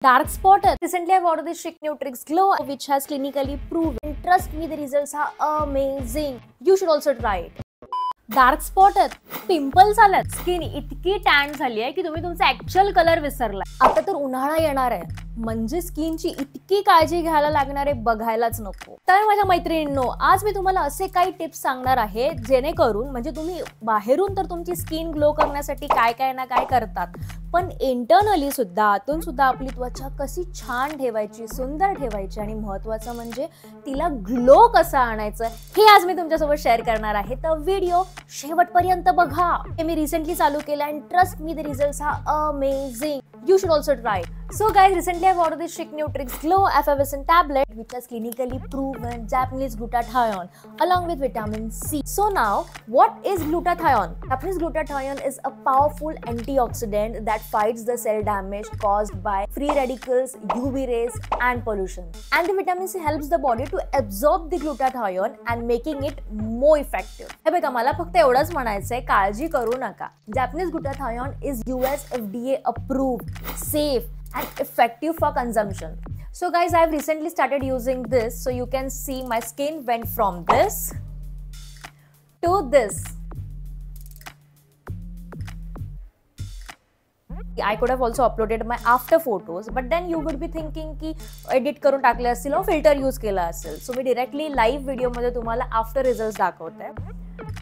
Dark spot. Recently, I've ordered this Chic Nutrix Glow, which has clinically proven. Trust me, the results are amazing. You should also try it. Dark spot आहेत, pimples आल्यात, skin इतकी tan झाली आहे की तुम्ही तुमचा actual colour विसरलाय. आता तर उन्हाळा येणार आहे, म्हणजे स्किनची इतकी काळजी घ्यायला लागणार आहे बघायलाच नको. तर माझ्या मैत्रिणींनो, आज मी तुम्हाला असे काही टिप्स सांगणार आहे जेणेकरून म्हणजे तुम्ही बाहेरून तर तुमची स्किन ग्लो करण्यासाठी काय काय ना काय करतात, पण इंटरनली सुद्धा आतून सुद्धा आपली त्वचा कशी छान ठेवायची, सुंदर ठेवायची आणि महत्त्वाचं म्हणजे तिला ग्लो कसा आणायचं हे आज मी तुमच्यासोबत शेअर करणार आहे. तर व्हिडिओ शेवटपर्यंत बघा. हे मी रिसेंटली चालू केलं आणि trust me, the results are amazing. You should also try it. So guys, recently I've ordered this Chic Nutrix Glow effervescent tablet which has clinically proven Japanese glutathione along with vitamin C. So now, what is glutathione? Japanese glutathione is a powerful antioxidant that fights the cell damage caused by free radicals, UV rays and pollution. And the vitamin C helps the body to absorb the glutathione and making it more effective. हे बघा, मला फक्त एवढंच म्हणायचंय, काळजी करू नका. Japanese glutathione is US FDA approved, safe and effective for consumption. So guys, I have recently started using this, so you can see my skin went from this to this. I could have also uploaded my after photos, but then you would be thinking की edit करून टाकले असतील और filter use केला असेल. So मी directly live video मध्ये तुम्हाला after results दाखवते.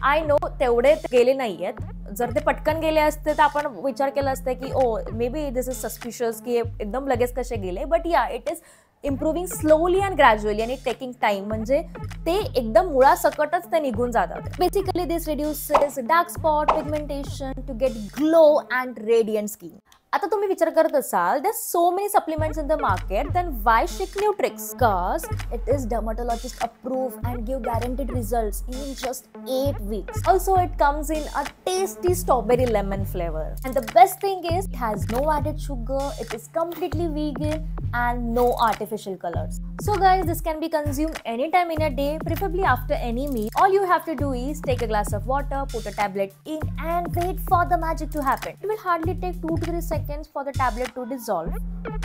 आय नो तेवढे गेले नाहीयेत. जर ते पटकन गेले असते तर आपण विचार केला असता की oh maybe this is suspicious की एकदम लगेच कसे गेले, बट या it is improving slowly and gradually आणि टेकिंग टाइम, म्हणजे ते एकदम मुळासकटच ते निघून जातात. Basically this reduces dark spot, pigmentation to get glow and radiant skin. आता तुम्ही विचार करत असाल, there are so many supplements in the market, then why Chic Nutrix? Because it is dermatologist approved and give guaranteed results in just 8 weeks. Also, it comes in a tasty strawberry lemon flavor. And the best thing is, it has no added sugar, it is completely vegan and no artificial colors. So guys, this can be consumed anytime in a day, preferably after any meal. All you have to do is take a glass of water, put a tablet in and wait for the magic to happen. It will hardly take 2 to 3 seconds for the tablet to dissolve.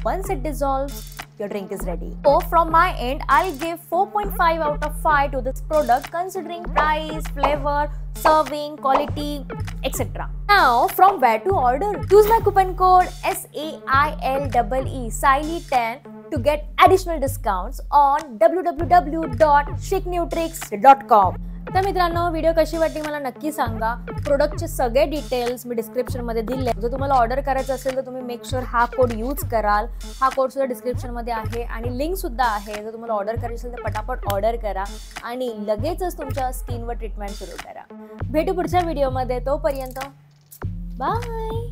Once it dissolves, your drink is ready. So from my end, I'll give 4.5 out of 5 to this product considering price, flavor, serving, quality, etc. Now, from where to order? Use my coupon code SAILEE SILEE10 to get additional discounts on www.chicnutrix.com. तर मित्रांनो, video कशी वाटली मला नक्की सांगा. प्रोडक्टचे सगळे details मी डिस्क्रिप्शनमध्ये दिले. जर तुम्हाला ऑर्डर करायचं असेल तर तुम्ही मेक शुअर हा कोड यूज कराल. हा कोड सुद्धा डिस्क्रिप्शनमध्ये आहे आणि लिंक सुद्धा आहे. जर तुम्हाला ऑर्डर करायचं असेल तर पटापट ऑर्डर करा आणि लगेचच तुमच्या स्किनवर ट्रीटमेंट सुरू करा. भेटू पुढच्या व्हिडिओमध्ये. तोपर्यंत बाय.